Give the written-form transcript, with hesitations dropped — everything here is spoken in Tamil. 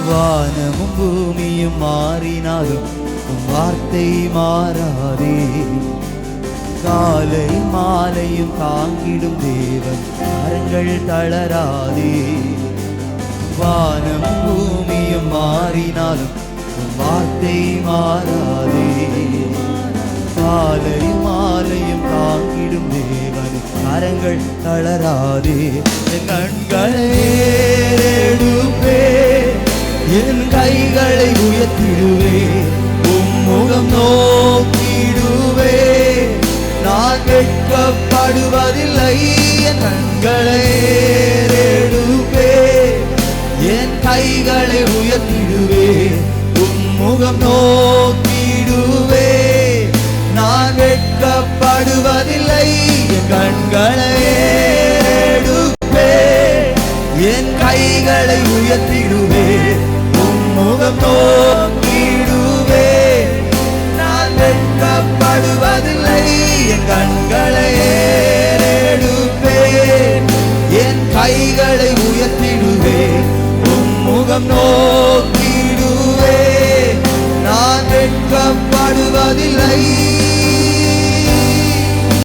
வானமும் பூமியும் மாறினாலும் வார்த்தை மாறாதே. காலை மாலையும் தாங்கிடும் தேவன் கரங்கள் தளராதே. வானமும் பூமியும் மாறினாலும் வார்த்தை மாறாதே. காலை மாலையும் தாங்கிடும் தேவன் கரங்கள் தளராதே. என் கண்களை ஏறெடுப்பே, என் கைகளை உயர்த்திடுவே, உம்முகம் நோக்கிடுவே, நான் வெட்கப்படுவதில்லை. என் கண்களை ஏறெடுப்பே, என் கைகளை உயர்த்திடுவே, உம்முகம் நோக்கிடுவே, நான் வெட்கப்படுவதில்லை. என் கண்களை ஏறெடுப்பே, என் கைகளை உயர்த்திடுவே, உம்முகம் நோக்கிடுவே, நான் வெட்கப்படுவதில்லை. என் கண்களை ஏறெடுப்பே, என் கைகளை உயர்த்திடுவே, உம்முகம் நோக்கிடுவே, நான் வெட்கப்படுவதில்லை.